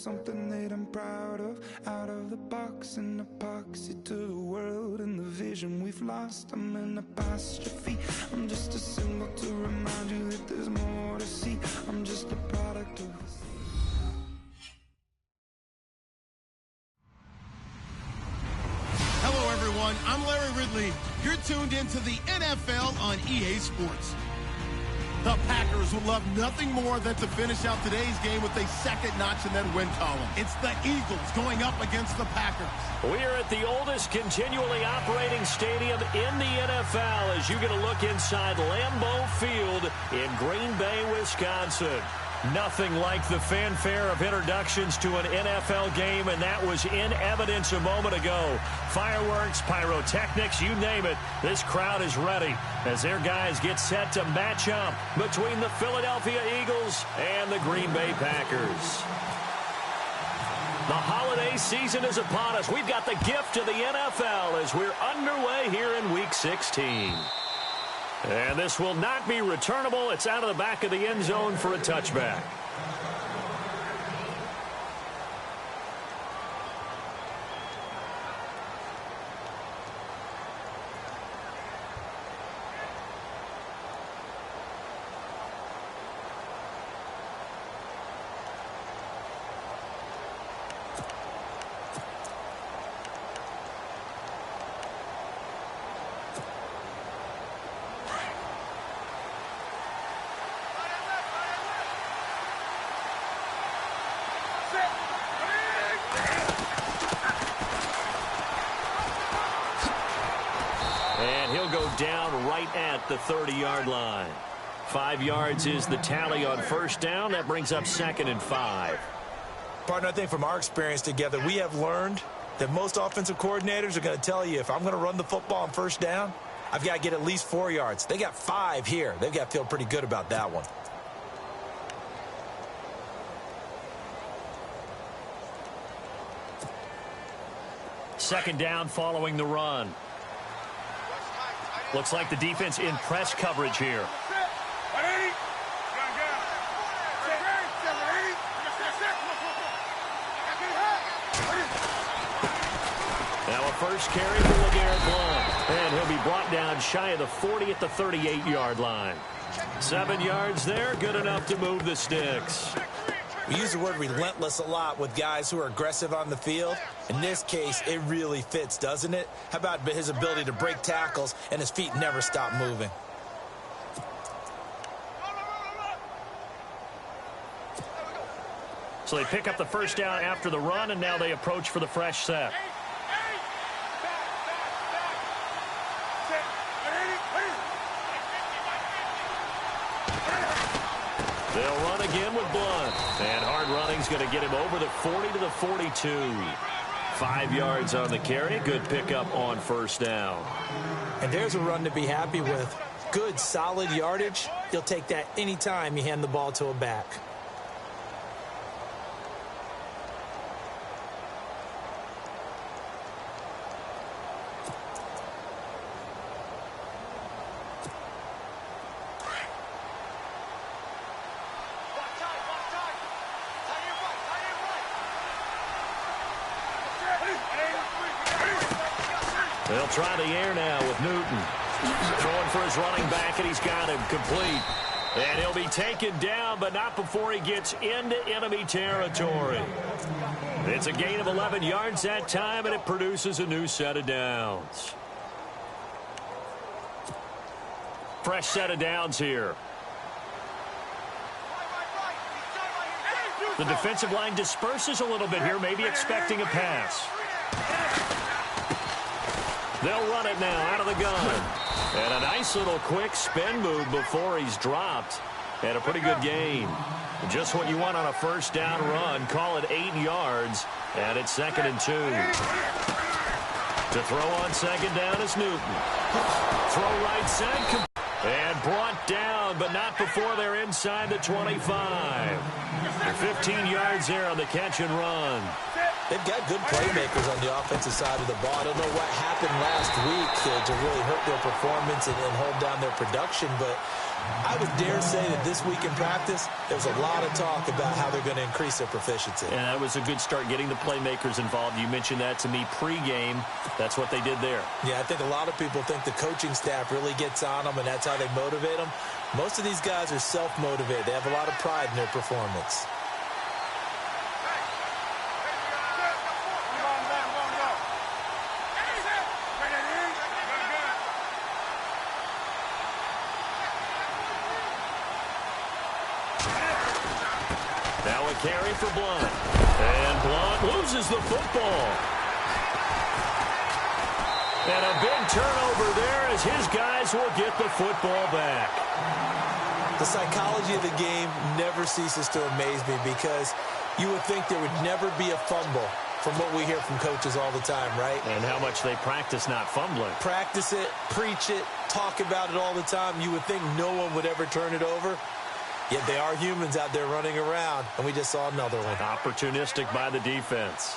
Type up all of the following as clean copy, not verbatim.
something that I'm proud of. Out of the box and epoxy to the world and the vision we've lost. I'm an apostrophe. I'm just a symbol to remind you that there's more to see. I'm just a product of the sea. Hello, everyone. I'm Larry Ridley. You're tuned into the NFL on EA Sports. The Packers would love nothing more than to finish out today's game with a second notch in that win column. It's the Eagles going up against the Packers. We are at the oldest continually operating stadium in the NFL as you get a look inside Lambeau Field in Green Bay, Wisconsin. Nothing like the fanfare of introductions to an NFL game, and that was in evidence a moment ago. Fireworks, pyrotechnics, you name it. This crowd is ready as their guys get set to match up between the Philadelphia Eagles and the Green Bay Packers. The holiday season is upon us. We've got the gift of the NFL as we're underway here in Week 16. And this will not be returnable. It's out of the back of the end zone for a touchback. Down right at the 30-yard line. 5 yards is the tally on first down. That brings up 2nd and 5. Partner, I think from our experience together, we have learned that most offensive coordinators are going to tell you if I'm going to run the football on first down, I've got to get at least 4 yards. They got 5 here. They've got to feel pretty good about that one. Second down following the run. Looks like the defense in press coverage here. Now a first carry for LeGarrette Blount. And he'll be brought down shy of the 40 at the 38-yard line. 7 yards there, good enough to move the sticks. We use the word relentless a lot with guys who are aggressive on the field. In this case, it really fits, doesn't it? How about his ability to break tackles and his feet never stop moving? So they pick up the first down after the run, and now they approach for the fresh set. They'll run again with Blount. And hard running's going to get him over the 40 to the 42. 5 yards on the carry. Good pickup on first down. And there's a run to be happy with. Good, solid yardage. You'll take that anytime you hand the ball to a back. They'll try the air now with Newton. Throwing for his running back, and he's got him complete. And he'll be taken down, but not before he gets into enemy territory. It's a gain of 11 yards that time, and it produces a new set of downs. Fresh set of downs here. The defensive line disperses a little bit here, maybe expecting a pass. They'll run it now out of the gun. And a nice little quick spin move before he's dropped. And a pretty good gain. Just what you want on a first down run. Call it 8 yards. And it's 2nd and 2. To throw on second down is Newton. Throw right side. And brought down, but not before they're inside the 25. 15 yards there on the catch and run. They've got good playmakers on the offensive side of the ball. I don't know what happened last week to really hurt their performance and hold down their production, but I would dare say that this week in practice, there's a lot of talk about how they're going to increase their proficiency. And that was a good start, getting the playmakers involved. You mentioned that to me pregame. That's what they did there. Yeah, I think a lot of people think the coaching staff really gets on them, and that's how they motivate them. Most of these guys are self-motivated. They have a lot of pride in their performance. Now a carry for Blunt. And Blunt loses the football. And a big turnover there as his guys will get the football back. The psychology of the game never ceases to amaze me because you would think there would never be a fumble from what we hear from coaches all the time, right? And how much they practice not fumbling. Practice it, preach it, talk about it all the time. You would think no one would ever turn it over. Yet they are humans out there running around, and we just saw another one. Opportunistic by the defense.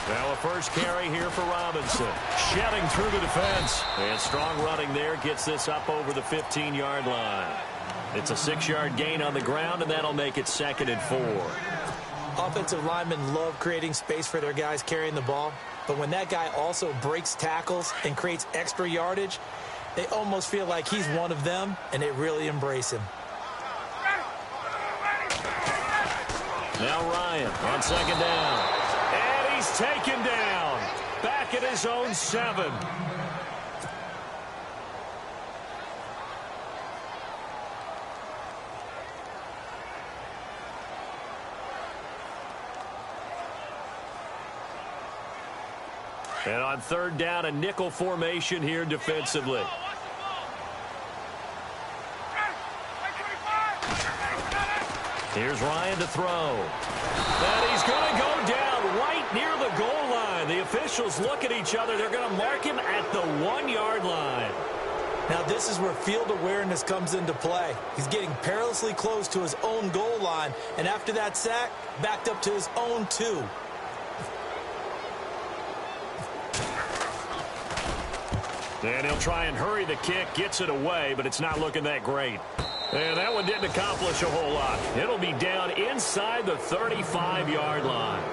Now a first carry here for Robinson. Shedding through the defense. And strong running there gets this up over the 15-yard line. It's a 6-yard gain on the ground, and that'll make it 2nd and 4. Offensive linemen love creating space for their guys carrying the ball, but when that guy also breaks tackles and creates extra yardage, they almost feel like he's one of them, and they really embrace him. Now Ryan on 2nd down. And he's taken down. Back at his own 7. And on 3rd down, a nickel formation here defensively. Here's Ryan to throw. And he's going to go down right near the goal line. The officials look at each other. They're going to mark him at the 1-yard line. Now this is where field awareness comes into play. He's getting perilously close to his own goal line. And after that sack, backed up to his own 2. And he'll try and hurry the kick, gets it away, but it's not looking that great. And that one didn't accomplish a whole lot. It'll be down inside the 35-yard line.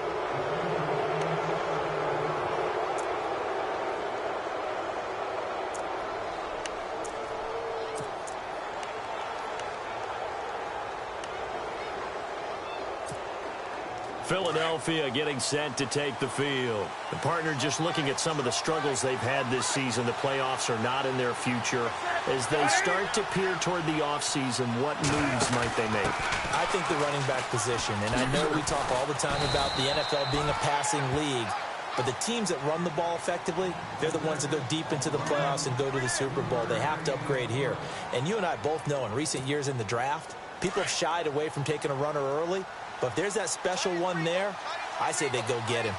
Philadelphia getting set to take the field. The partner just looking at some of the struggles they've had this season. The playoffs are not in their future. As they start to peer toward the offseason, what moves might they make? I think the running back position, and I know we talk all the time about the NFL being a passing league, but the teams that run the ball effectively, they're the ones that go deep into the playoffs and go to the Super Bowl. They have to upgrade here. And you and I both know in recent years in the draft, people have shied away from taking a runner early. But if there's that special one there, I say they go get him.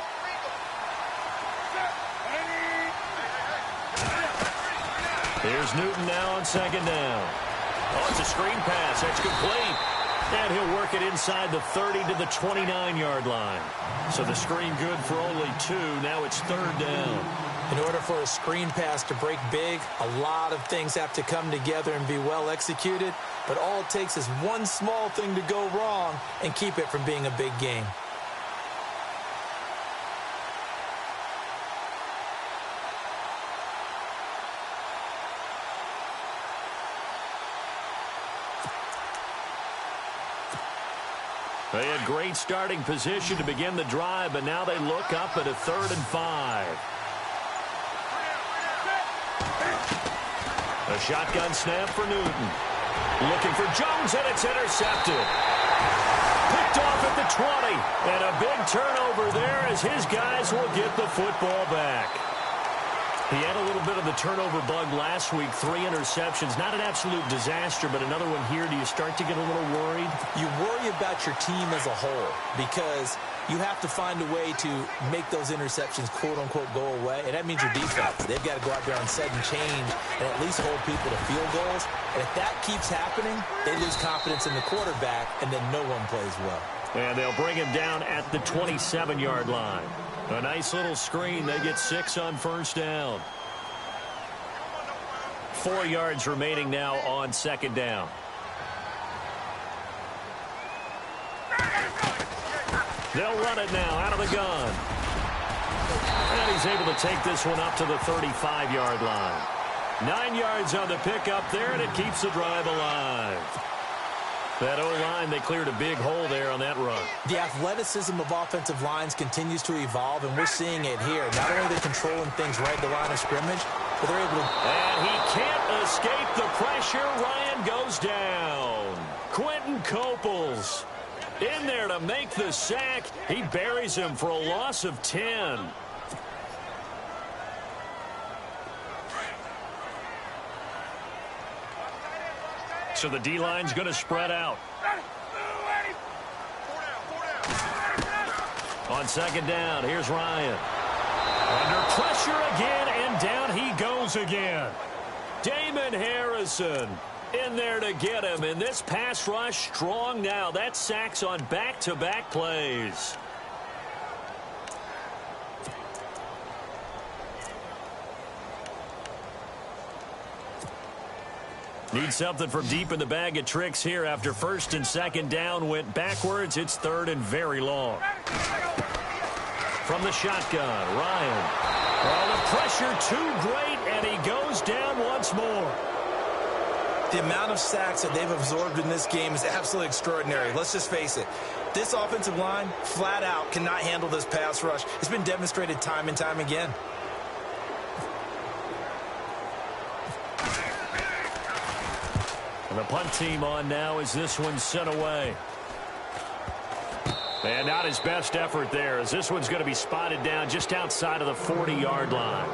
Here's Newton now on 2nd down. Oh, it's a screen pass. That's complete. And he'll work it inside the 30 to the 29-yard line. So the screen good for only 2. Now it's 3rd down. In order for a screen pass to break big, a lot of things have to come together and be well executed. But all it takes is one small thing to go wrong and keep it from being a big game. They had great starting position to begin the drive, but now they look up at a 3rd and 5. A shotgun snap for Newton. Looking for Jones, and it's intercepted. Picked off at the 20. And a big turnover there as his guys will get the football back. He had a little bit of the turnover bug last week, 3 interceptions. Not an absolute disaster, but another one here. Do you start to get a little worried? You worry about your team as a whole because you have to find a way to make those interceptions, quote-unquote, go away. And that means your defense. They've got to go out there and set and change and at least hold people to field goals. And if that keeps happening, they lose confidence in the quarterback, and then no one plays well. And they'll bring him down at the 27-yard line. A nice little screen. They get 6 on first down. 4 yards remaining now on second down. They'll run it now out of the gun. And he's able to take this one up to the 35-yard line. 9 yards on the pickup there, and it keeps the drive alive. That O-line, they cleared a big hole there on that run. The athleticism of offensive lines continues to evolve, and we're seeing it here. Not only are they controlling things right at the line of scrimmage, but they're able to... And he can't escape the pressure. Ryan goes down. Quentin Coples in there to make the sack. He buries him for a loss of 10. So the D-line's going to spread out. On second down, here's Ryan. Under pressure again, and down he goes again. Damon Harrison in there to get him, and this pass rush strong now. That's sacks on back-to-back plays. Need something from deep in the bag of tricks here after first and second down went backwards. It's third and very long. From the shotgun, Ryan. Oh, the pressure too great, and he goes down once more. The amount of sacks that they've absorbed in this game is absolutely extraordinary. Let's just face it. This offensive line, flat out, cannot handle this pass rush. It's been demonstrated time and time again. And the punt team on now as this one's sent away. And not his best effort there, as this one's going to be spotted down just outside of the 40-yard line.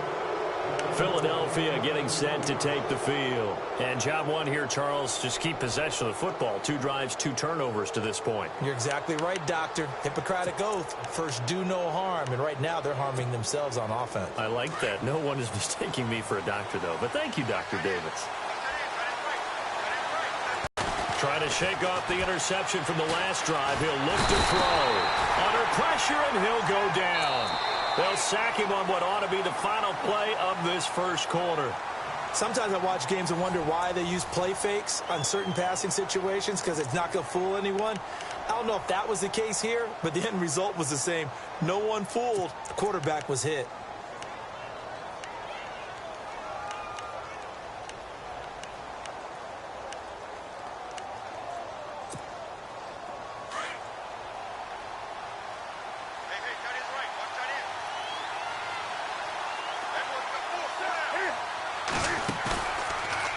Philadelphia getting set to take the field. And job one here, Charles, just keep possession of the football. 2 drives, 2 turnovers to this point. You're exactly right, Doctor. Hippocratic oath. First, do no harm. And right now, they're harming themselves on offense. I like that. No one is mistaking me for a doctor, though. But thank you, Dr. Davis. Trying to shake off the interception from the last drive. He'll look to throw. Under pressure, and he'll go down. They'll sack him on what ought to be the final play of this first quarter. Sometimes I watch games and wonder why they use play fakes on certain passing situations, because it's not going to fool anyone. I don't know if that was the case here, but the end result was the same. No one fooled. The quarterback was hit.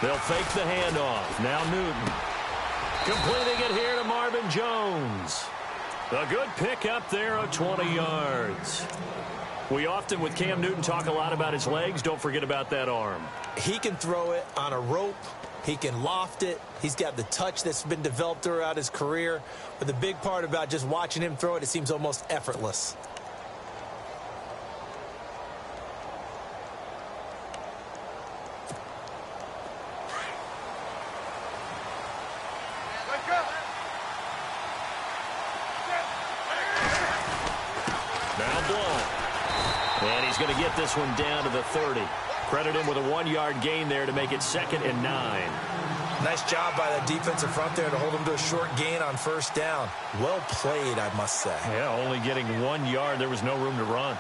They'll fake the handoff. Now Newton. Completing it here to Marvin Jones. A good pick up there of 20 yards. We often, with Cam Newton, talk a lot about his legs. Don't forget about that arm. He can throw it on a rope. He can loft it. He's got the touch that's been developed throughout his career. But the big part about just watching him throw it, it seems almost effortless. And he's going to get this one down to the 30. Credit him with a 1-yard gain there to make it 2nd and 9. Nice job by the defensive front there to hold him to a short gain on first down. Well played, I must say. Yeah, only getting 1 yard. There was no room to run.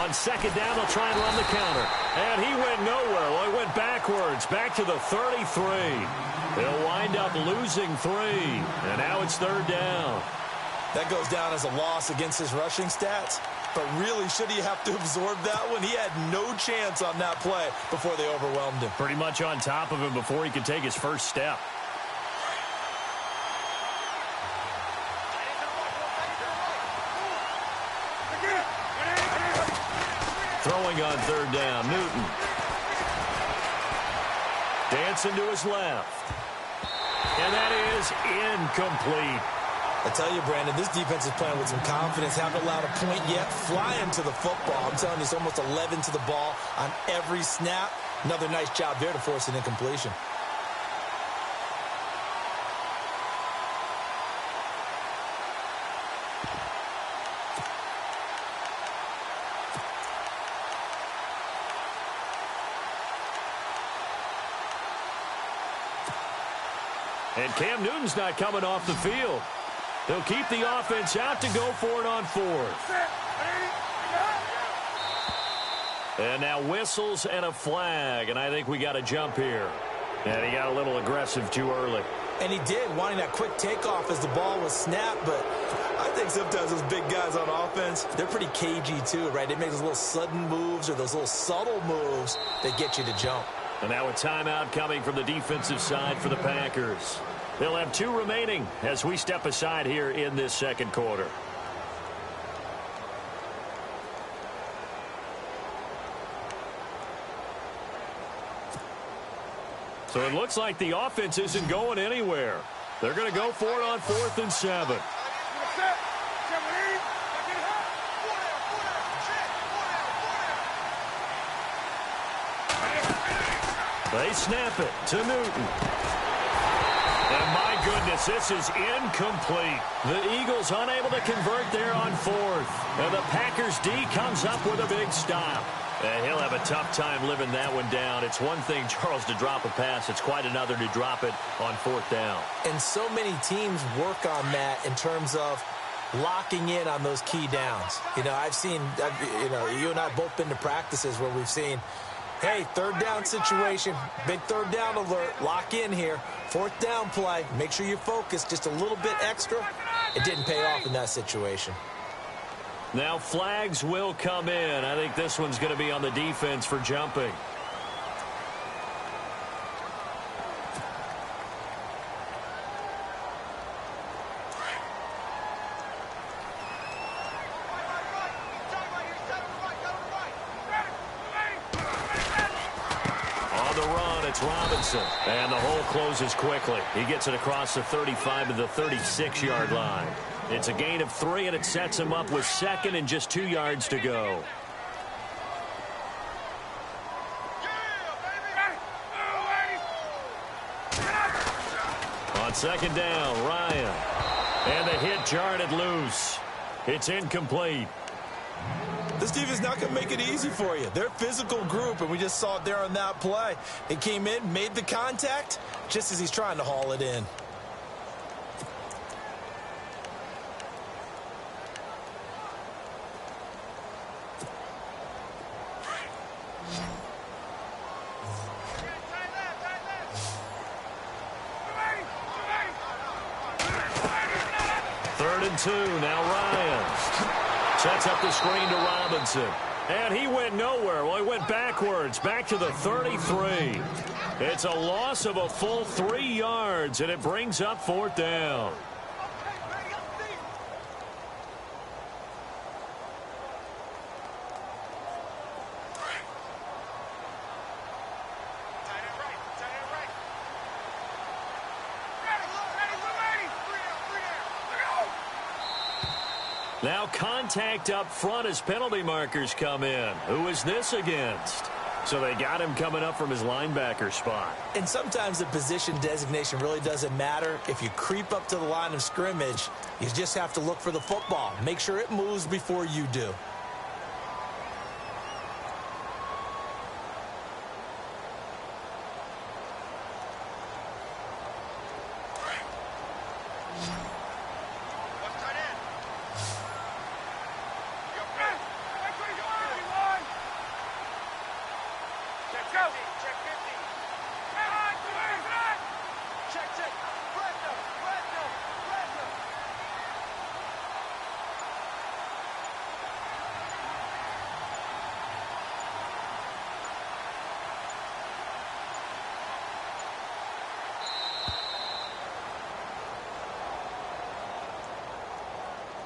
On second down, they'll try and run the counter. And he went nowhere. Well, he went backwards, back to the 33. They'll wind up losing 3. And now it's third down. That goes down as a loss against his rushing stats. But really, should he have to absorb that one? He had no chance on that play before they overwhelmed him. Pretty much on top of him before he could take his first step. Throwing on third down, Newton. Dancing to his left. And that is incomplete. I tell you, Brandon, this defense is playing with some confidence. Haven't allowed a point yet. Flying to the football. I'm telling you, it's almost 11 to the ball on every snap. Another nice job there to force an incompletion. And Cam Newton's not coming off the field. They'll keep the offense out to go for it on fourth. And now whistles and a flag, and I think we got a jump here. And he got a little aggressive too early. And he did, wanting that quick takeoff as the ball was snapped, but I think sometimes those big guys on offense, they're pretty cagey too, right? They make those little sudden moves or those little subtle moves that get you to jump. And now a timeout coming from the defensive side for the Packers. They'll have 2 remaining as we step aside here in this second quarter. So it looks like the offense isn't going anywhere. They're going to go for it on 4th and 7. They snap it to Newton. And my goodness, this is incomplete. The Eagles unable to convert there on 4th. And the Packers D comes up with a big stop. And he'll have a tough time living that one down. It's one thing, Charles, to drop a pass. It's quite another to drop it on 4th down. And so many teams work on that in terms of locking in on those key downs. You know, you and I have both been to practices where we've seen, hey, 3rd down situation, big 3rd down alert, lock in here. 4th down play, make sure you focus just a little bit extra. It didn't pay off in that situation. Now flags will come in. I think this one's going to be on the defense for jumping. Robinson, and the hole closes quickly. He gets it across the 35 to the 36-yard line. It's a gain of 3, and it sets him up with 2nd and just 2 yards to go. On 2nd down, Ryan. And the hit jarred it loose. It's incomplete. This defense is not going to make it easy for you. They're a physical group, and we just saw it there on that play. It came in, made the contact, just as he's trying to haul it in. Third and 2, now Ryan. Sets up the screen to Robinson. And he went nowhere. Well, he went backwards, back to the 33. It's a loss of a full 3 yards, and it brings up 4th down. Now contact up front as penalty markers come in. Who is this against? So they got him coming up from his linebacker spot. And sometimes the position designation really doesn't matter. If you creep up to the line of scrimmage, you just have to look for the football. Make sure it moves before you do.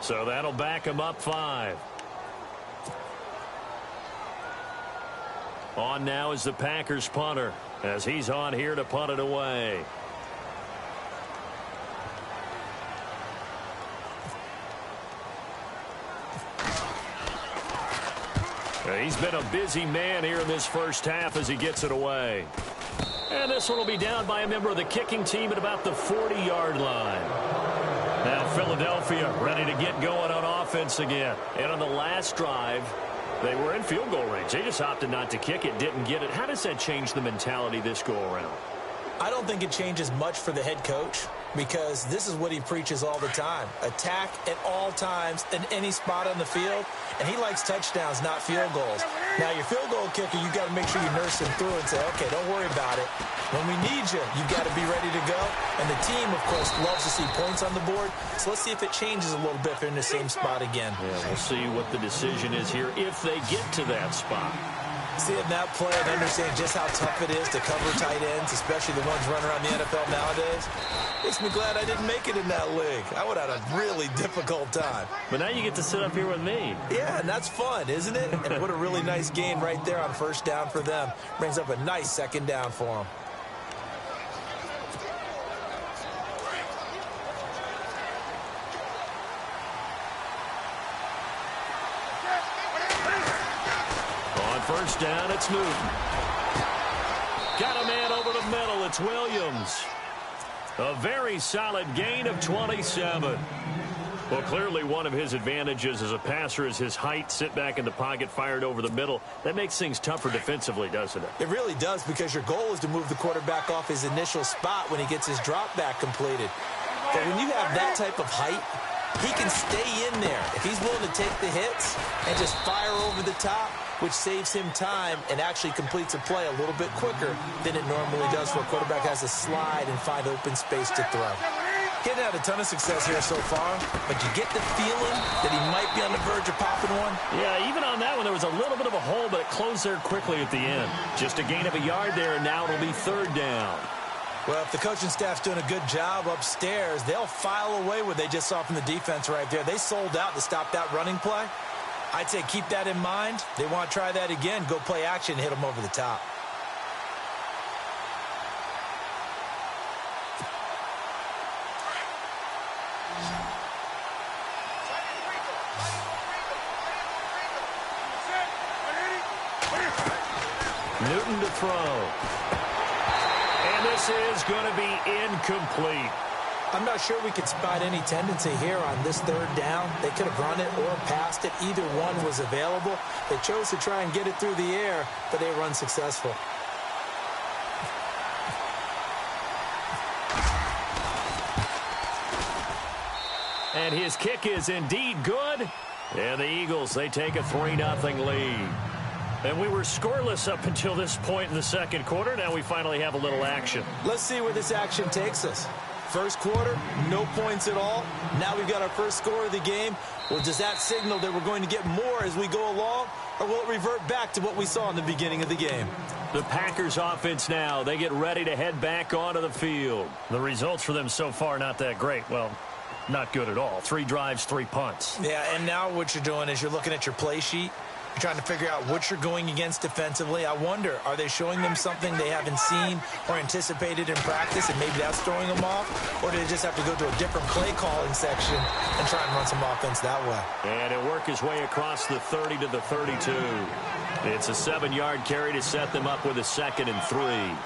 So that'll back him up 5. On now is the Packers punter, as he's on here to punt it away. He's been a busy man here in this first half as he gets it away. And this one will be down by a member of the kicking team at about the 40-yard line. Now Philadelphia ready to get going on offense again. And on the last drive, they were in field goal range. They just opted not to kick it, didn't get it. How does that change the mentality this go around? I don't think it changes much for the head coach, because this is what he preaches all the time. Attack at all times in any spot on the field, and he likes touchdowns, not field goals. Now, your field goal kicker, you got to make sure you nurse him through and say, okay, don't worry about it. When we need you, you got to be ready to go. And the team, of course, loves to see points on the board. So let's see if it changes a little bit if they're in the same spot again. Yeah, we'll see what the decision is here if they get to that spot. Seeing that play and understand just how tough it is to cover tight ends, especially the ones running around the NFL nowadays, makes me glad I didn't make it in that league. I would have had a really difficult time. But now you get to sit up here with me. Yeah, and that's fun, isn't it? And what a really nice gain right there on first down for them. Brings up a nice second down for them. First down, it's Newton. Got a man over the middle. It's Williams. A very solid gain of 27. Well, clearly one of his advantages as a passer is his height. Sit back in the pocket, fired over the middle. That makes things tougher defensively, doesn't it? It really does, because your goal is to move the quarterback off his initial spot when he gets his drop back completed. But when you have that type of height, he can stay in there. If he's willing to take the hits and just fire over the top, which saves him time and actually completes a play a little bit quicker than it normally does for a quarterback has to slide and find open space to throw. Getting had a ton of success here so far, but you get the feeling that he might be on the verge of popping one. Yeah, even on that one, there was a little bit of a hole, but it closed there quickly at the end. Just a gain of a yard there, and now it'll be third down. Well, if the coaching staff's doing a good job upstairs, they'll file away what they just saw from the defense right there. They sold out to stop that running play. I'd say keep that in mind. They want to try that again. Go play action and hit them over the top. Newton to throw. And this is going to be incomplete. I'm not sure we could spot any tendency here on this third down. They could have run it or passed it. Either one was available. They chose to try and get it through the air, but they were unsuccessful. And his kick is indeed good. And the Eagles, they take a 3-0 lead. And we were scoreless up until this point in the second quarter. Now we finally have a little action. Let's see where this action takes us. First quarter, no points at all. Now we've got our first score of the game. Well, does that signal that we're going to get more as we go along, or will it revert back to what we saw in the beginning of the game? The Packers offense now, they get ready to head back onto the field. The results for them so far not that great. Well, not good at all. 3 drives, 3 punts. Yeah, and now what you're doing is you're looking at your play sheet. You're trying to figure out what you're going against defensively. I wonder, are they showing them something they haven't seen or anticipated in practice, and maybe that's throwing them off? Or do they just have to go to a different play calling section and try and run some offense that way? And he'll work his way across the 30 to the 32. It's a 7-yard carry to set them up with a 2nd and 3.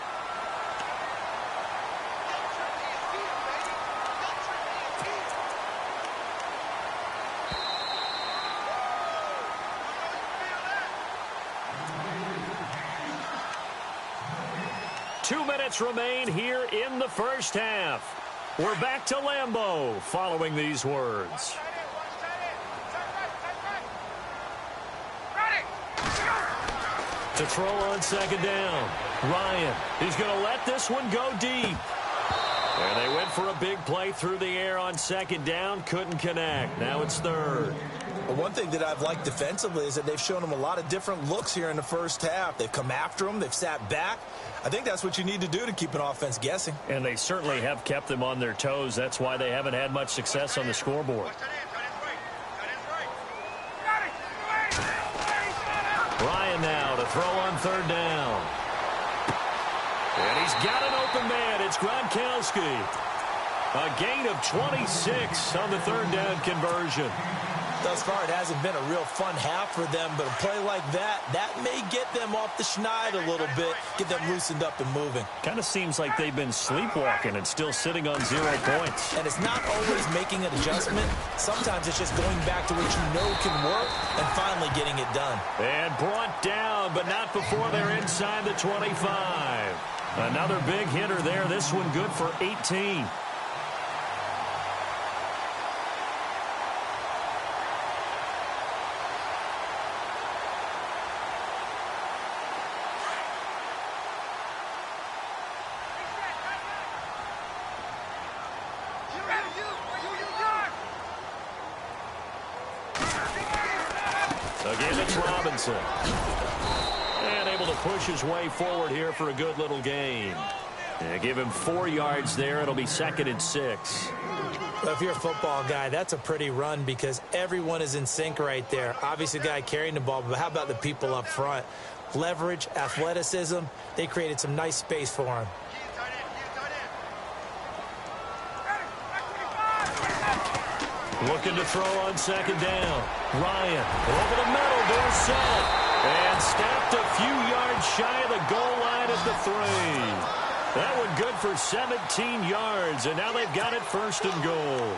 Remain here in the first half. We're back to Lambeau following these words. To throw on 2nd down. Ryan, he's going to let this one go deep. And they went for a big play through the air on 2nd down. Couldn't connect. Now it's 3rd. Well, one thing that I've liked defensively is that they've shown them a lot of different looks here in the first half. They've come after them. They've sat back. I think that's what you need to do to keep an offense guessing. And they certainly have kept them on their toes. That's why they haven't had much success on the scoreboard. Ryan now to throw on third down. And he's got an open man. It's Gronkowski. A gain of 26 on the third down conversion. Thus far, it hasn't been a real fun half for them, but a play like that may get them off the schneid a little bit, get them loosened up and moving. Kind of seems like they've been sleepwalking and still sitting on 0 points. And it's not always making an adjustment. Sometimes it's just going back to what you know can work and finally getting it done. And brought down, but not before they're inside the 25. Another big hitter there. This one good for 18. Again, it's Robinson. And able to push his way forward here for a good little gain. And give him 4 yards there. It'll be 2nd and 6. Well, if you're a football guy, that's a pretty run because everyone is in sync right there. Obviously, the guy carrying the ball, but how about the people up front? Leverage, athleticism, they created some nice space for him. Looking to throw on second down. Ryan over the middle, Dorsett. And stopped a few yards shy of the goal line at the 3. That one good for 17 yards, and now they've got it 1st and goal.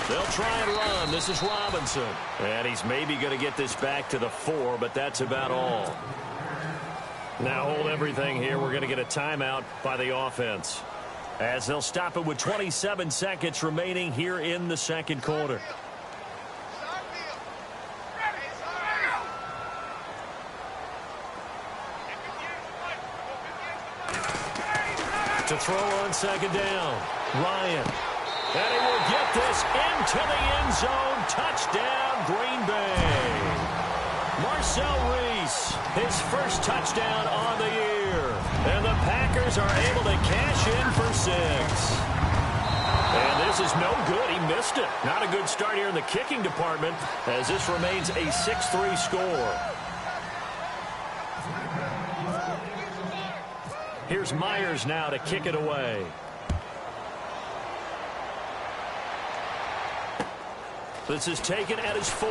They'll try and run. This is Robinson. And he's maybe going to get this back to the 4, but that's about all. Now hold everything here. We're going to get a timeout by the offense, as they'll stop it with 27 seconds remaining here in the second quarter. To throw on second down, Ryan. And he will get this into the end zone. Touchdown, Green Bay. Marcel Reese, his first touchdown on the year. And the Packers are able to cash in for 6. And this is no good. He missed it. Not a good start here in the kicking department, as this remains a 6-3 score. Here's Myers now to kick it away. This is taken at his 4.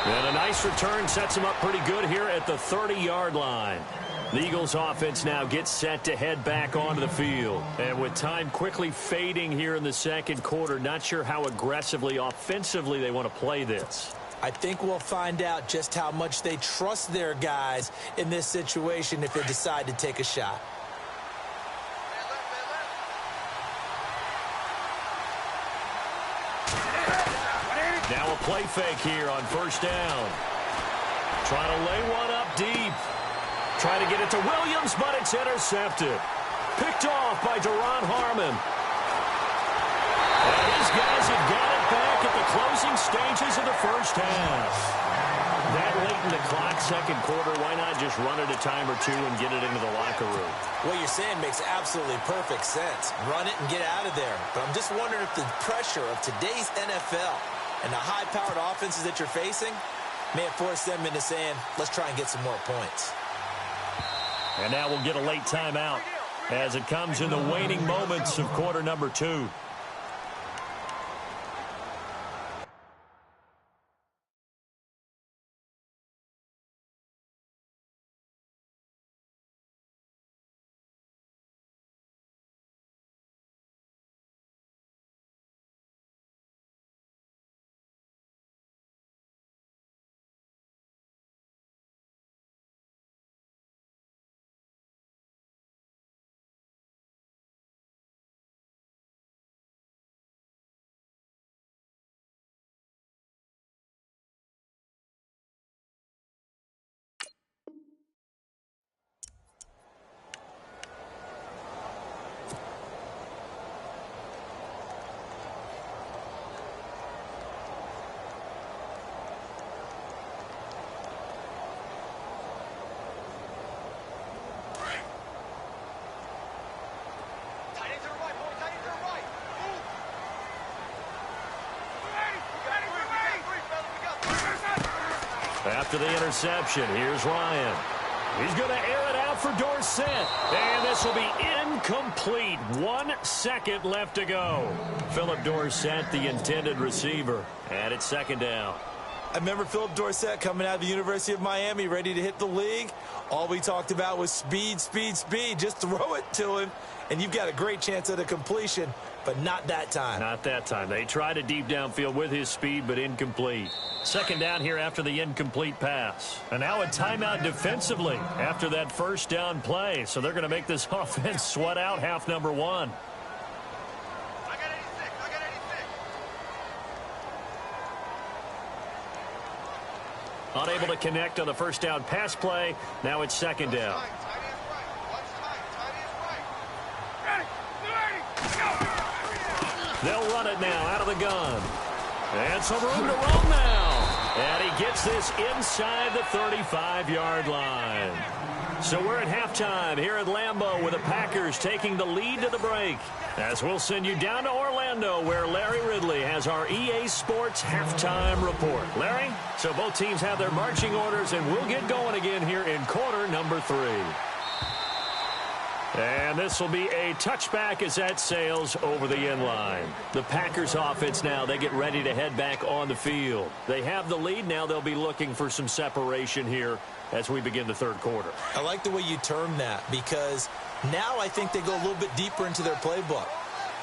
And a nice return sets him up pretty good here at the 30-yard line. The Eagles offense now gets set to head back onto the field. And with time quickly fading here in the second quarter, not sure how aggressively, offensively they want to play this. I think we'll find out just how much they trust their guys in this situation if they decide to take a shot. Now a play fake here on first down. Trying to lay one up deep. Trying to get it to Williams, but it's intercepted. Picked off by Duron Harmon. And these guys have got it back at the closing stages of the first half. That late in the clock, second quarter, why not just run it a time or two and get it into the locker room? What you're saying makes absolutely perfect sense. Run it and get out of there. But I'm just wondering if the pressure of today's NFL and the high-powered offenses that you're facing may have forced them into saying, let's try and get some more points. And now we'll get a late timeout as it comes in the waning moments of quarter number 2. after the interception. Here's Ryan. He's going to air it out for Dorsett. And this will be incomplete. 1 second left to go. Philip Dorsett, the intended receiver. And it's second down. I remember Philip Dorsett coming out of the University of Miami, ready to hit the league. All we talked about was speed, speed, speed. Just throw it to him, and you've got a great chance at a completion, but not that time. Not that time. They tried a deep downfield with his speed, but incomplete. Second down here after the incomplete pass. And now a timeout defensively after that first down play. So they're going to make this offense sweat out half number one. I got 86. I got 86. Unable to connect on the first down pass play. Now it's second down. They'll run it now out of the gun. And some room to roam now. And he gets this inside the 35-yard line. So we're at halftime here at Lambeau with the Packers taking the lead to the break. As we'll send you down to Orlando where Larry Ridley has our EA Sports halftime report. Larry, so both teams have their marching orders and we'll get going again here in quarter number 3. And this will be a touchback as that sails over the end line. The Packers offense now, they get ready to head back on the field. They have the lead. Now they'll be looking for some separation here as we begin the third quarter. I like the way you term that because now I think they go a little bit deeper into their playbook.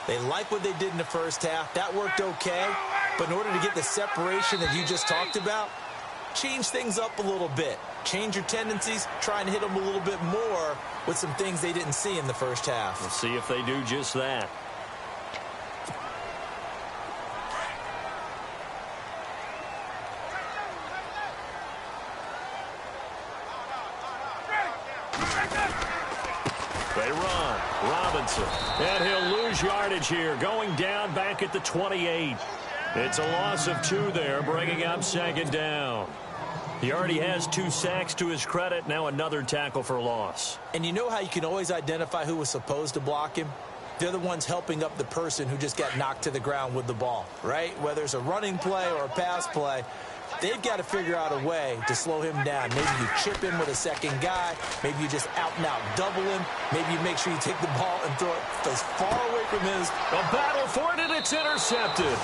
They like what they did in the first half. That worked okay. But in order to get the separation that you just talked about, change things up a little bit. Change your tendencies, try and hit them a little bit more with some things they didn't see in the first half. We'll see if they do just that. They run. Robinson. And he'll lose yardage here. Going down back at the 28. It's a loss of 2 there, bringing up second down. He already has 2 sacks to his credit. Now another tackle for loss. And you know how you can always identify who was supposed to block him? They're the ones helping up the person who just got knocked to the ground with the ball, right? Whether it's a running play or a pass play, they've got to figure out a way to slow him down. Maybe you chip him with a second guy. Maybe you just out-and-out double him. Maybe you make sure you take the ball and throw it as far away from his. A battle for it, and it's intercepted.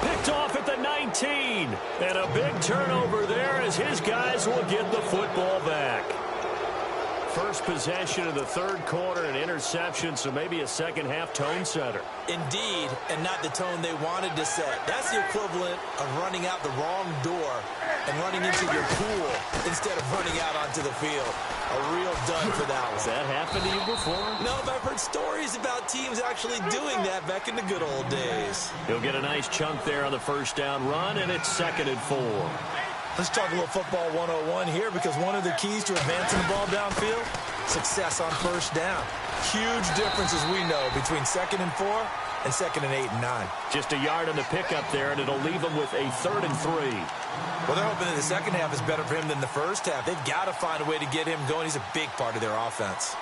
Picked off at the 19. And a big turnover there as his guys will get the football back. First possession of the third quarter, an interception, so maybe a second-half tone setter. Indeed, and not the tone they wanted to set. That's the equivalent of running out the wrong door and running into your pool instead of running out onto the field. A real dud for that one. Has that happened to you before? No, but I've heard stories about teams actually doing that back in the good old days. He'll get a nice chunk there on the first down run, and it's 2nd and 4. Let's talk a little football 101 here because one of the keys to advancing the ball downfield, success on first down. Huge difference, as we know, between 2nd and 4 and 2nd and 8 and 9. Just a yard on the pickup there, and it'll leave them with a 3rd and 3. Well, they're hoping that the second half is better for him than the first half. They've got to find a way to get him going. He's a big part of their offense.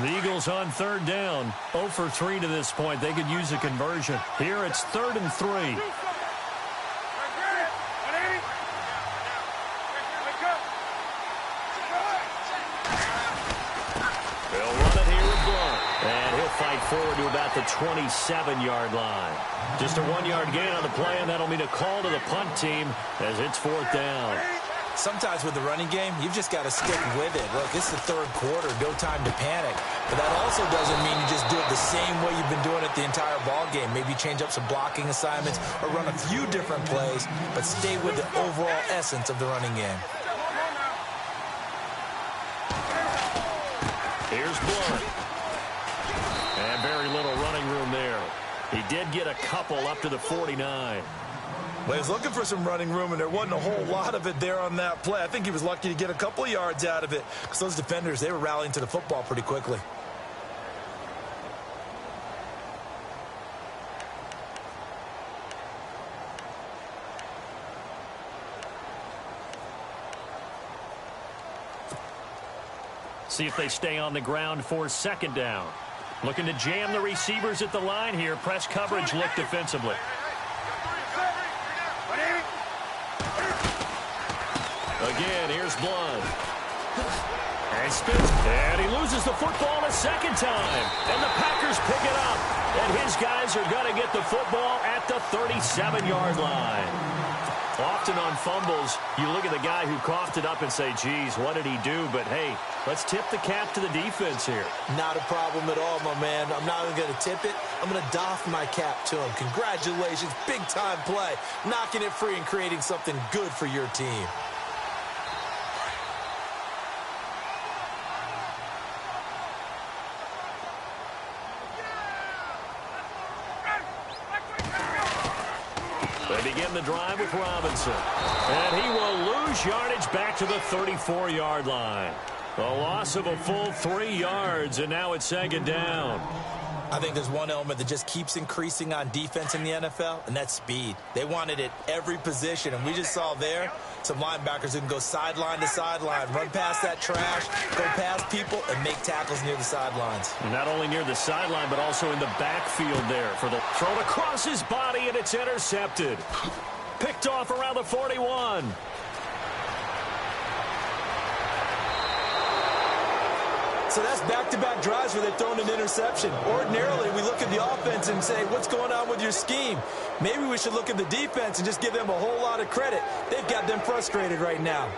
The Eagles on 3rd down. 0 for 3 to this point. They could use a conversion. Here it's 3rd and 3. They'll run it here with Blunt. And he'll fight forward to about the 27-yard line. Just a 1-yard gain on the play, and that'll mean a call to the punt team as it's 4th down. Sometimes with the running game, you've just got to stick with it. Look, it's the third quarter, no time to panic. But that also doesn't mean you just do it the same way you've been doing it the entire ball game. Maybe change up some blocking assignments or run a few different plays, but stay with the overall essence of the running game. Here's Blunt. And very little running room there. He did get a couple up to the 49. Well, he was looking for some running room, and there wasn't a whole lot of it there on that play. I think he was lucky to get a couple of yards out of it because those defenders, they were rallying to the football pretty quickly. See if they stay on the ground for second down. Looking to jam the receivers at the line here. Press coverage look defensively. Again, here's Blood. And spins, and he loses the football a second time. And the Packers pick it up. And his guys are going to get the football at the 37-yard line. Often on fumbles, you look at the guy who coughed it up and say, geez, what did he do? But, hey, let's tip the cap to the defense here. Not a problem at all, my man. I'm not even going to tip it. I'm going to doff my cap to him. Congratulations, big-time play. Knocking it free and creating something good for your team. They begin the drive with Robinson. And he will lose yardage back to the 34-yard line. A loss of a full 3 yards, and now it's second down. I think there's one element that just keeps increasing on defense in the NFL, and that's speed. They want it at every position, and we just saw there some linebackers who can go sideline to sideline, run past that trash, go past people, and make tackles near the sidelines. Not only near the sideline, but also in the backfield there for the throw across his body, and it's intercepted. Picked off around the 41. So that's back-to-back drives where they've thrown an interception. Ordinarily, we look at the offense and say, what's going on with your scheme? Maybe we should look at the defense and just give them a whole lot of credit. They've got them frustrated right now.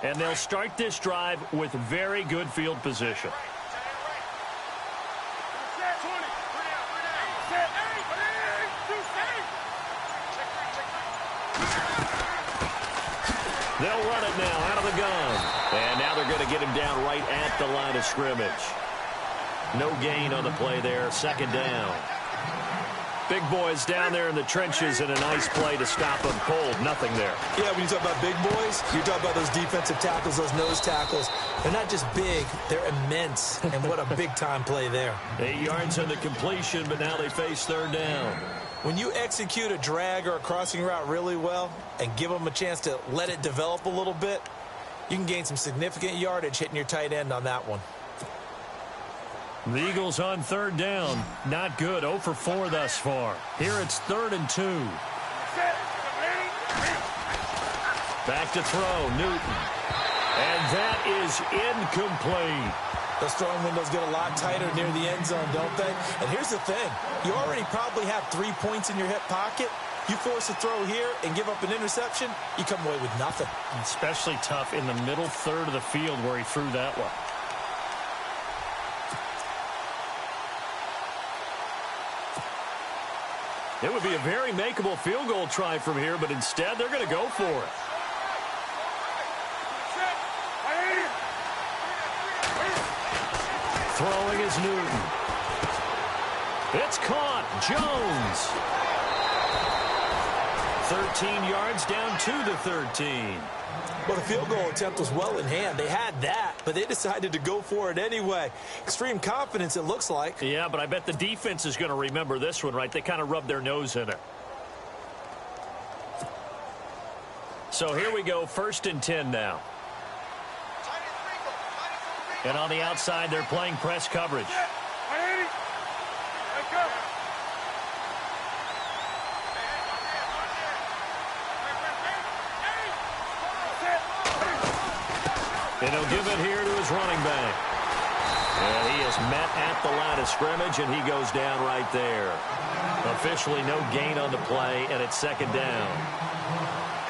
And they'll start this drive with very good field position. They'll run it now out of the gun. And now they're going to get him down right at the line of scrimmage. No gain on the play there. Second down. Big boys down there in the trenches, and a nice play to stop them cold. Nothing there. Yeah, when you talk about big boys, you talk about those defensive tackles, those nose tackles. They're not just big, they're immense. And what a big-time play there. 8 yards on the completion, but now they face third down. When you execute a drag or a crossing route really well and give them a chance to let it develop a little bit, you can gain some significant yardage hitting your tight end on that one. The Eagles on third down. Not good. 0 for 4 thus far. Here it's 3rd and 2. Back to throw. Newton. And that is incomplete. Those throwing windows get a lot tighter near the end zone, don't they? And here's the thing. You already probably have 3 points in your hip pocket. You force a throw here and give up an interception, you come away with nothing. Especially tough in the middle third of the field where he threw that one. It would be a very makeable field goal try from here, but instead they're going to go for it. Throwing is Newton. It's caught. Jones. 13 yards down to the 13. Well, the field goal attempt was well in hand. They had that, but they decided to go for it anyway. Extreme confidence, it looks like. Yeah, but I bet the defense is going to remember this one, right? They kind of rubbed their nose in it. So here we go, 1st and 10 now. And on the outside, they're playing press coverage. And he'll give it here to his running back. And he is met at the line of scrimmage, and he goes down right there. Officially no gain on the play, and it's second down.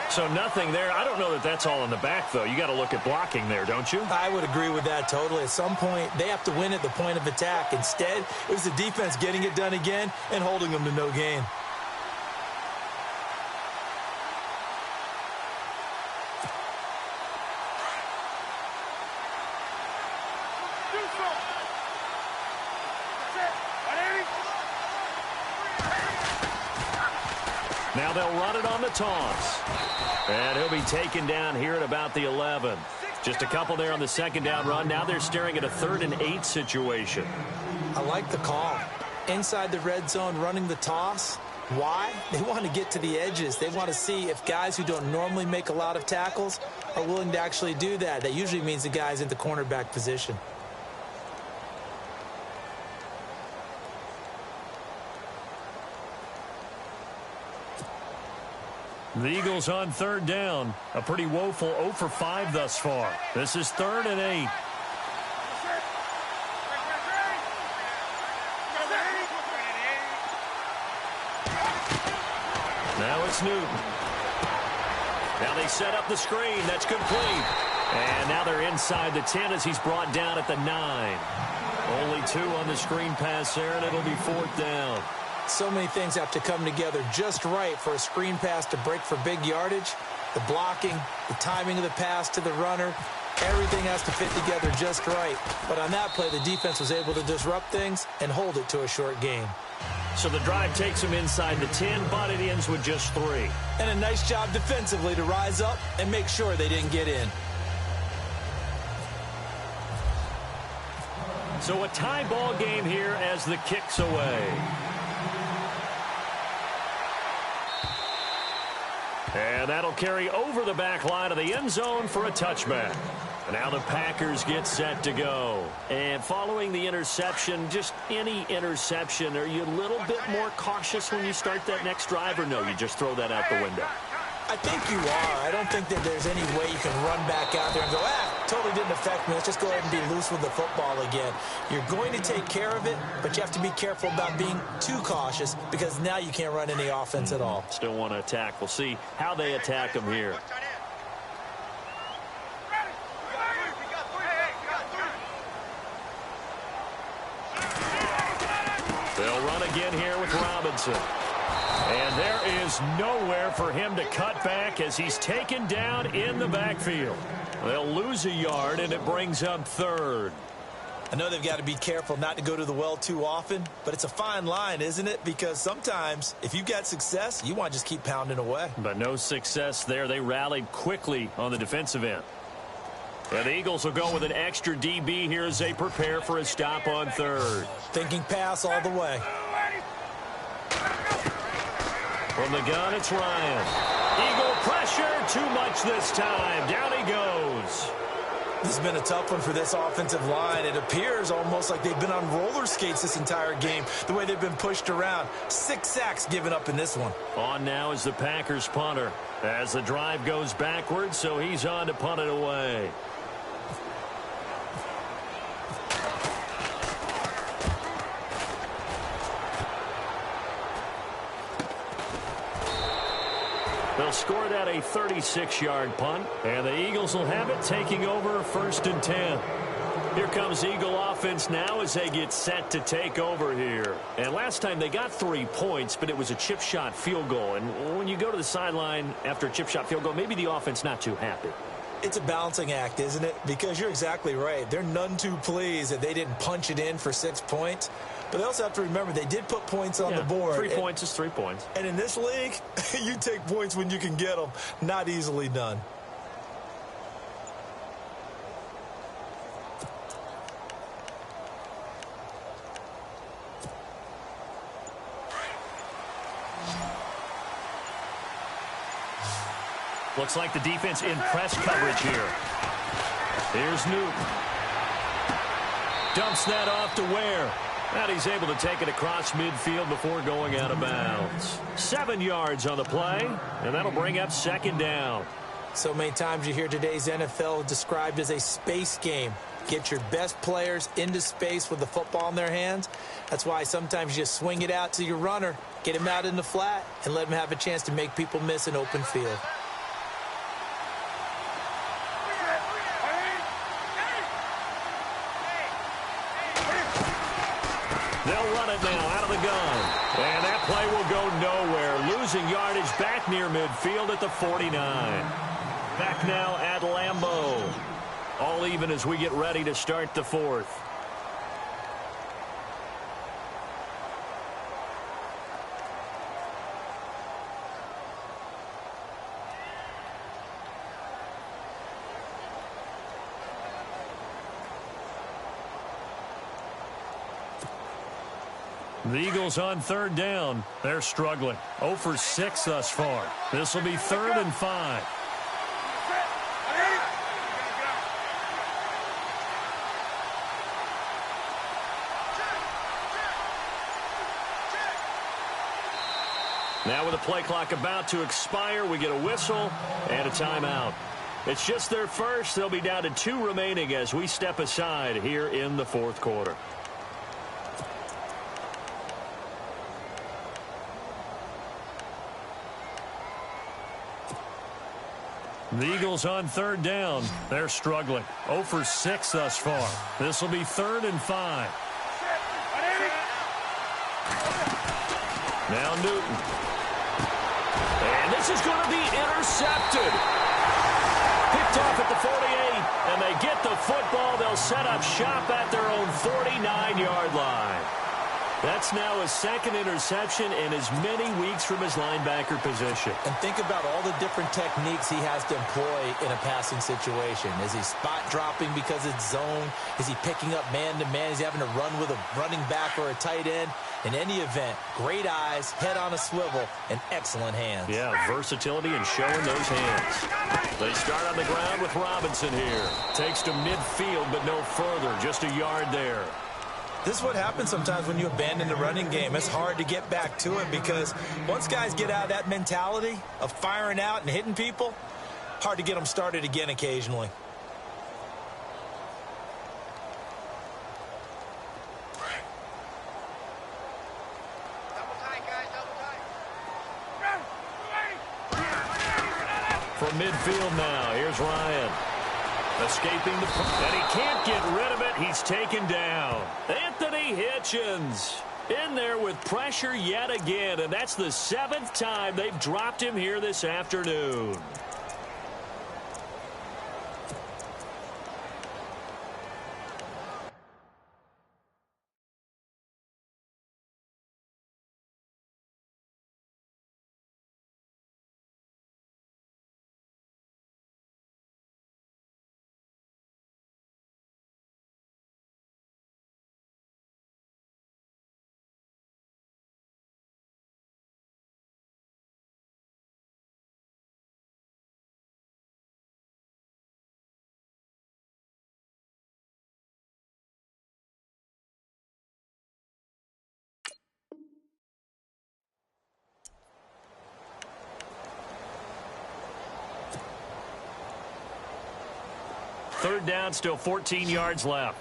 So nothing there. I don't know that that's all in the back, though. You got to look at blocking there, don't you? I would agree with that totally. At some point, they have to win at the point of attack. Instead, it was the defense getting it done again and holding them to no gain. Now they'll run it on the toss. And he'll be taken down here at about the 11. Just a couple there on the second down run. Now they're staring at a 3rd and 8 situation. I like the call. Inside the red zone, running the toss. Why? They want to get to the edges. They want to see if guys who don't normally make a lot of tackles are willing to actually do that. That usually means the guy's in the cornerback position. The Eagles on 3rd down. A pretty woeful 0 for 5 thus far. This is 3rd and 8. Now it's Newton. Now they set up the screen. That's complete. And now they're inside the 10 as he's brought down at the 9. Only 2 on the screen pass there, and it'll be 4th down. So many things have to come together just right for a screen pass to break for big yardage. The blocking, the timing of the pass to the runner, everything has to fit together just right. But on that play, the defense was able to disrupt things and hold it to a short gain. So the drive takes them inside the 10, but it ends with just 3. And a nice job defensively to rise up and make sure they didn't get in. So a tie ball game here as the kick's away. And that'll carry over the back line of the end zone for a touchback. Now the Packers get set to go. And following the interception, just any interception, are you a little bit more cautious when you start that next drive, or no, you just throw that out the window? I think you are. I don't think that there's any way you can run back out there and go, totally didn't affect me. Let's just go ahead and be loose with the football again. You're going to take care of it, but you have to be careful about being too cautious because now you can't run any offense at all. Still want to attack. We'll see how they attack them here. They'll run again here with Robinson. And there is nowhere for him to cut back as he's taken down in the backfield. They'll lose a yard, and it brings up 3rd. I know they've got to be careful not to go to the well too often, but it's a fine line, isn't it? Because sometimes if you've got success, you want to just keep pounding away. But no success there. They rallied quickly on the defensive end. And the Eagles will go with an extra DB here as they prepare for a stop on 3rd. Thinking pass all the way. From the gun, it's Ryan. Eagle pressure, too much this time. Down he goes. This has been a tough one for this offensive line. It appears almost like they've been on roller skates this entire game, the way they've been pushed around. 6 sacks given up in this one. On now is the Packers punter as the drive goes backwards, so he's on to punt it away. They'll score that a 36-yard punt, and the Eagles will have it taking over 1st and 10. Here comes Eagle offense now as they get set to take over here. And last time they got 3 points, but it was a chip shot field goal. And when you go to the sideline after a chip shot field goal, maybe the offense not too happy. It's a balancing act, isn't it? Because you're exactly right. They're none too pleased that they didn't punch it in for 6 points. But they also have to remember they did put points on the board. 3 points is 3 points. And in this league, you take points when you can get them. Not easily done. Looks like the defense in press coverage here. Here's Newton. Dumps that off to Ware. And he's able to take it across midfield before going out of bounds. 7 yards on the play, and that'll bring up 2nd down. So many times you hear today's NFL described as a space game. Get your best players into space with the football in their hands. That's why sometimes you just swing it out to your runner, get him out in the flat, and let him have a chance to make people miss an open field. They'll run it now out of the gun. And that play will go nowhere. Losing yardage back near midfield at the 49. Back now at Lambeau. All even as we get ready to start the fourth. The Eagles on third down. They're struggling. 0 for 6 thus far. This will be 3rd and 5. Now with the play clock about to expire, we get a whistle and a timeout. It's just their first. They'll be down to 2 remaining as we step aside here in the fourth quarter. The Eagles on third down. They're struggling. 0 for 6 thus far. This will be 3rd and 5. Now Newton. And this is going to be intercepted. Picked off at the 48, and they get the football. They'll set up shop at their own 49-yard line. That's now his 2nd interception in as many weeks from his linebacker position. And think about all the different techniques he has to employ in a passing situation. Is he spot dropping because it's zone? Is he picking up man-to-man? Is he having to run with a running back or a tight end? In any event, great eyes, head on a swivel, and excellent hands. Yeah, versatility and showing those hands. They start on the ground with Robinson here. Takes to midfield, but no further. Just a yard there. This is what happens sometimes when you abandon the running game. It's hard to get back to it because once guys get out of that mentality of firing out and hitting people, hard to get them started again occasionally. From midfield now, here's Ryan. Escaping the... And he can't get rid of it. He's taken down. Anthony Hitchens in there with pressure yet again. And that's the 7th time they've dropped him here this afternoon. Third down, still 14 yards left.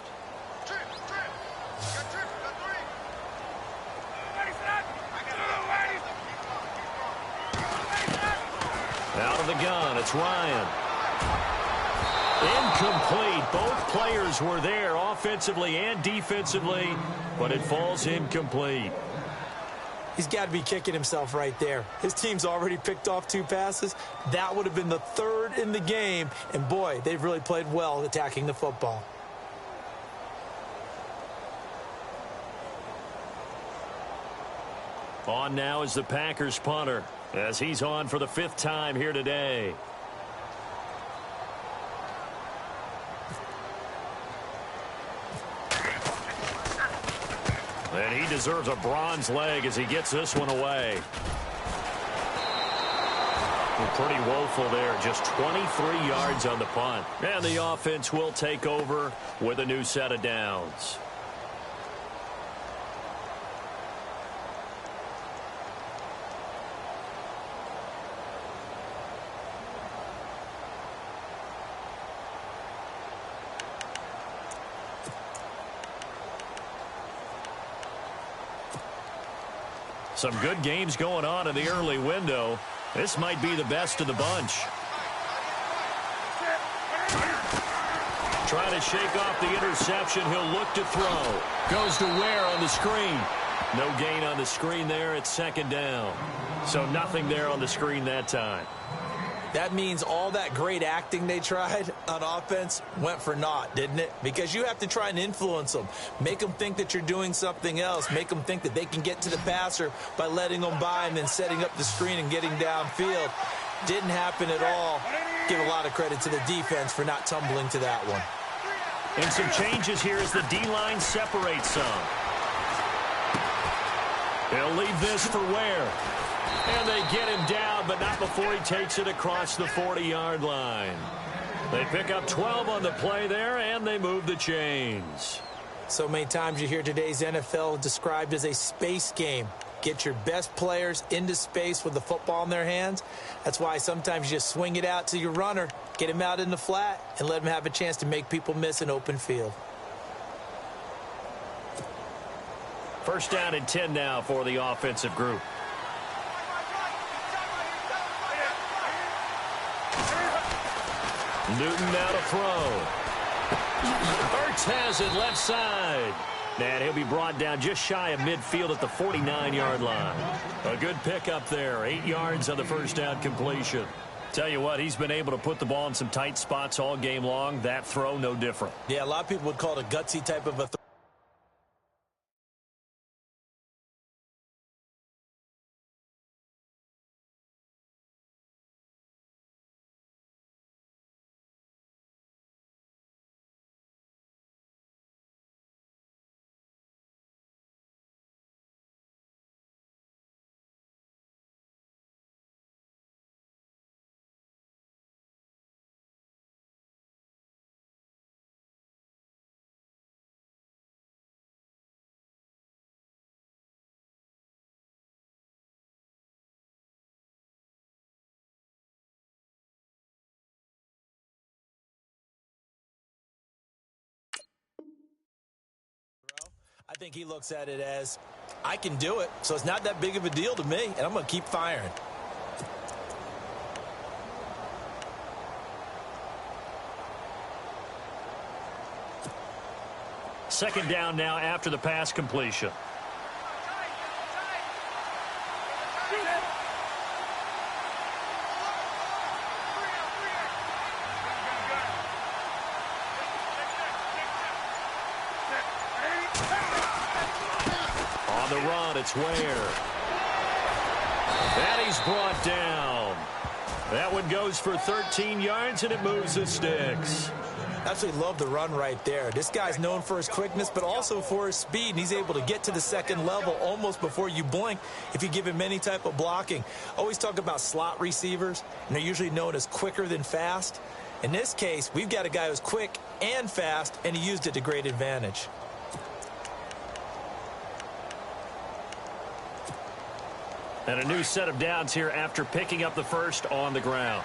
Out of the gun, it's Ryan. Incomplete. Both players were there offensively and defensively, but it falls incomplete. He's got to be kicking himself right there. His team's already picked off 2 passes. That would have been the 3rd in the game. And, boy, they've really played well attacking the football. On now is the Packers punter as he's on for the 5th time here today. And he deserves a bronze leg as he gets this one away. Pretty woeful there. Just 23 yards on the punt. And the offense will take over with a new set of downs. Some good games going on in the early window. This might be the best of the bunch. Trying to shake off the interception. He'll look to throw. Goes to Ware on the screen. No gain on the screen there. It's second down. So nothing there on the screen that time. That means all that great acting they tried on offense went for naught, didn't it? Because you have to try and influence them. Make them think that you're doing something else. Make them think that they can get to the passer by letting them by and then setting up the screen and getting downfield. Didn't happen at all. Give a lot of credit to the defense for not tumbling to that one. And some changes here as the D-line separates some. They'll leave this for Ware. And they get him down, but not before he takes it across the 40-yard line. They pick up 12 on the play there, and they move the chains. So many times you hear today's NFL described as a space game. Get your best players into space with the football in their hands. That's why sometimes you just swing it out to your runner, get him out in the flat, and let him have a chance to make people miss an open field. First down and 10 now for the offensive group. Newton now to throw. Ertz has it left side. And he'll be brought down just shy of midfield at the 49-yard line. A good pickup there. 8 yards on the first down completion. Tell you what, he's been able to put the ball in some tight spots all game long. That throw, no different. Yeah, a lot of people would call it a gutsy type of a throw. I think he looks at it as, I can do it, so it's not that big of a deal to me, and I'm going to keep firing. Second down now after the pass completion. On the run, it's Ware. And he's brought down. That one goes for 13 yards, and it moves the sticks. Absolutely love the run right there. This guy's known for his quickness, but also for his speed, and he's able to get to the second level almost before you blink if you give him any type of blocking. Always talk about slot receivers, and they're usually known as quicker than fast. In this case, we've got a guy who's quick and fast, and he used it to great advantage. And a new set of downs here after picking up the first on the ground.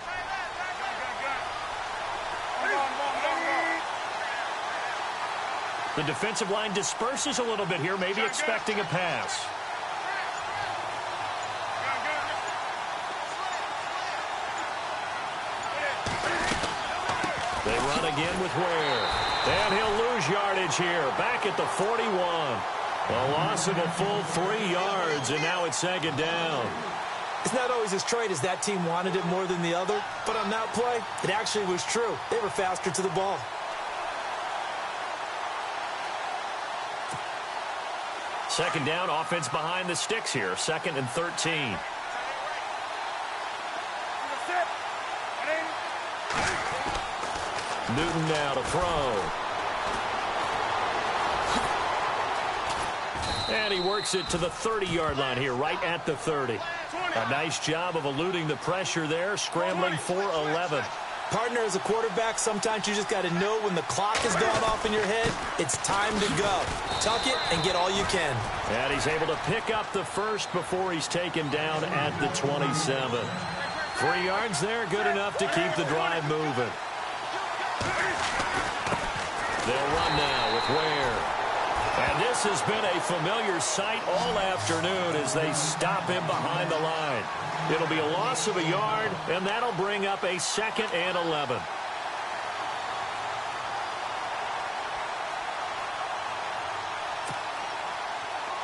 The defensive line disperses a little bit here, maybe expecting a pass. They run again with Ware. And he'll lose yardage here, back at the 41. A loss of a full 3 yards, and now it's second down. It's not always as trite as that team wanted it more than the other, but on that play, it actually was true. They were faster to the ball. Second down, offense behind the sticks here. 2nd and 13. Newton now to throw. And he works it to the 30-yard line here, right at the 30. A nice job of eluding the pressure there, scrambling for 11. Partner, as a quarterback, sometimes you just got to know when the clock has gone off in your head, it's time to go. Tuck it and get all you can. And he's able to pick up the first before he's taken down at the 27. 3 yards there, good enough to keep the drive moving. They'll run now with Ware. And this has been a familiar sight all afternoon as they stop him behind the line. It'll be a loss of a yard, and that'll bring up a 2nd and 11.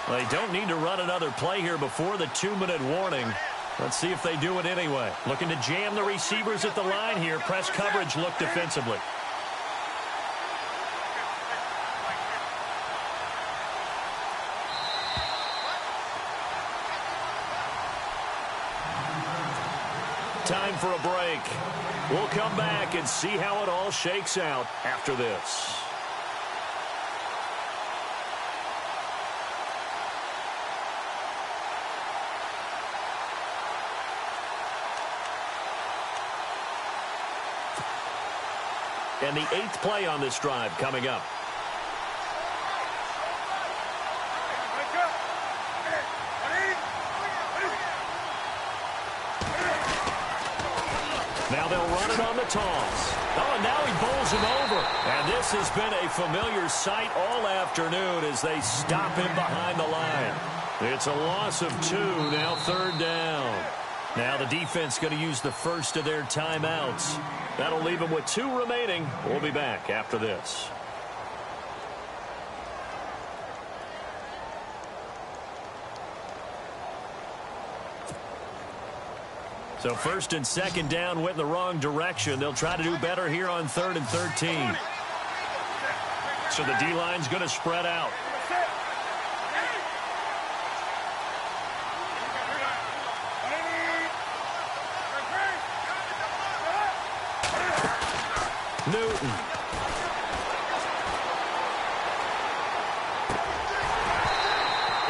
They don't need to run another play here before the 2-minute warning. Let's see if they do it anyway. Looking to jam the receivers at the line here. Press coverage look defensively. Time for a break. We'll come back and see how it all shakes out after this. And the 8th play on this drive coming up. Now they'll run it on the toss. Oh, and now he bowls him over. And this has been a familiar sight all afternoon as they stop him behind the line. It's a loss of 2, now 3rd down. Now the defense going to use the first of their timeouts. That'll leave them with 2 remaining. We'll be back after this. So 1st and 2nd down went in the wrong direction. They'll try to do better here on 3rd and 13. So the D-line's going to spread out. Newton.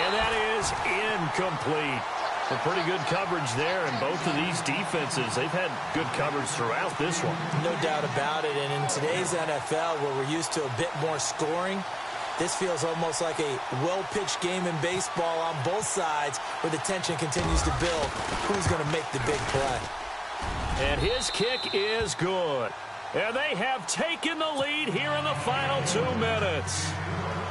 And that is incomplete. Some pretty good coverage there, and both of these defenses, they've had good coverage throughout this one. No doubt about it, and in today's NFL, where we're used to a bit more scoring, this feels almost like a well-pitched game in baseball on both sides, where the tension continues to build. Who's going to make the big play? And his kick is good. And they have taken the lead here in the final 2 minutes.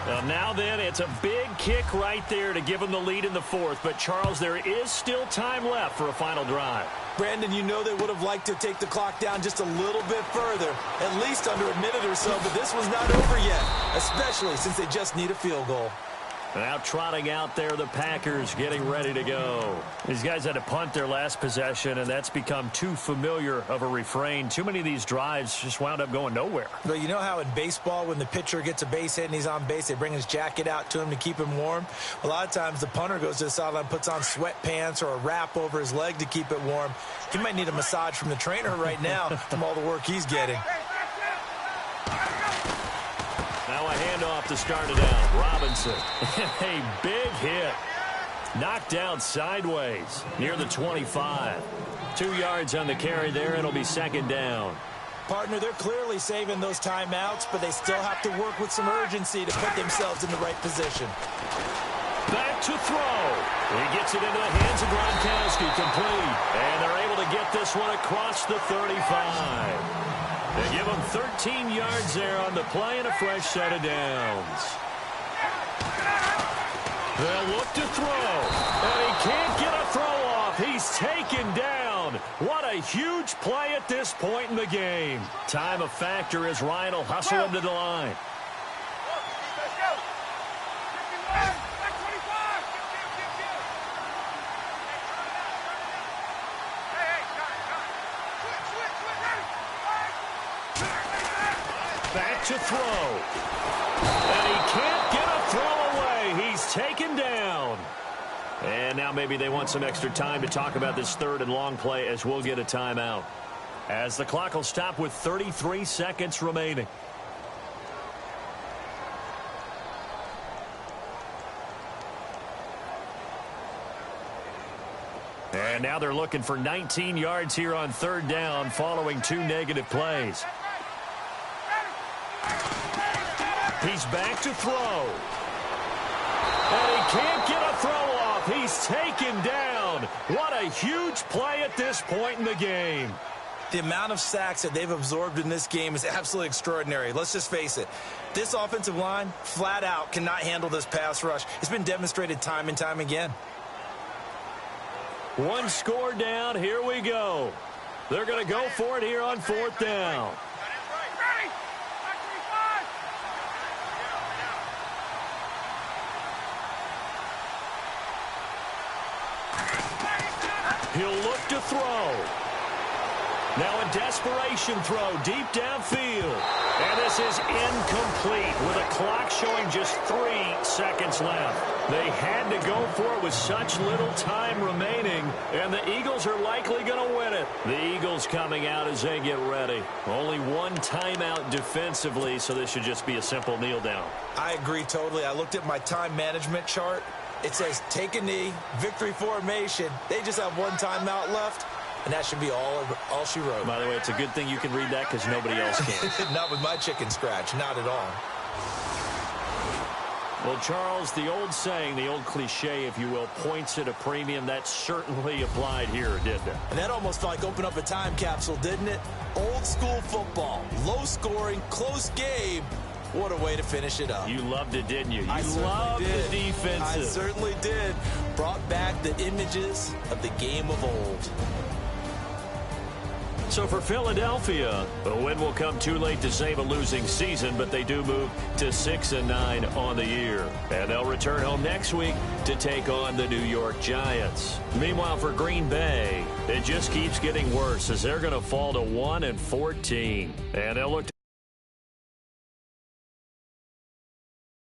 Now then, it's a big kick right there to give them the lead in the 4th. But, Charles, there is still time left for a final drive. Brandon, you know they would have liked to take the clock down just a little bit further, at least under a minute or so, but this was not over yet, especially since they just need a field goal. Now trotting out there, the Packers getting ready to go. These guys had to punt their last possession, and that's become too familiar of a refrain. Too many of these drives just wound up going nowhere. Well, you know how in baseball, when the pitcher gets a base hit and he's on base, they bring his jacket out to him to keep him warm? A lot of times the punter goes to the sideline, puts on sweatpants or a wrap over his leg to keep it warm. He might need a massage from the trainer right now from all the work he's getting. Now a handoff to start it out. Robinson. A big hit. Knocked down sideways near the 25. 2 yards on the carry there. It'll be 2nd down. Partner, they're clearly saving those timeouts, but they still have to work with some urgency to put themselves in the right position. Back to throw. He gets it into the hands of Gronkowski, complete. And they're able to get this one across the 35. They give him 13 yards there on the play and a fresh set of downs. They'll look to throw. And he can't get a throw off. He's taken down. What a huge play at this point in the game. Time a factor as Ryan will hustle him to the line. Back to throw. And he can't get a throw away. He's taken down. And now maybe they want some extra time to talk about this 3rd and long play as we'll get a timeout. As the clock will stop with 33 seconds remaining. And now they're looking for 19 yards here on 3rd down following 2 negative plays. He's back to throw. And he can't get a throw off. He's taken down. What a huge play at this point in the game. The amount of sacks that they've absorbed in this game is absolutely extraordinary. Let's just face it. This offensive line, flat out, cannot handle this pass rush. It's been demonstrated time and time again. One score down. Here we go. They're going to go for it here on fourth down. He'll look to throw. Now a desperation throw deep downfield. And this is incomplete with a clock showing just 3 seconds left. They had to go for it with such little time remaining, and the Eagles are likely going to win it. The Eagles coming out as they get ready. Only one timeout defensively, so this should just be a simple kneel down. I agree totally. I looked at my time management chart. It says take a knee, victory formation. They just have one timeout left. And that should be all she wrote. By the way, it's a good thing you can read that because nobody else can. Not with my chicken scratch. Not at all. Well, Charles, the old saying, the old cliche, if you will, points at a premium. That certainly applied here, didn't it? And that almost like opened up a time capsule, didn't it? Old school football. Low scoring, close game. What a way to finish it up. You loved it, didn't you? I loved the defensive. I certainly did. Brought back the images of the game of old. So for Philadelphia, the win will come too late to save a losing season, but they do move to 6-9 on the year. And they'll return home next week to take on the New York Giants. Meanwhile, for Green Bay, it just keeps getting worse as they're going to fall to 1-14. And they'll look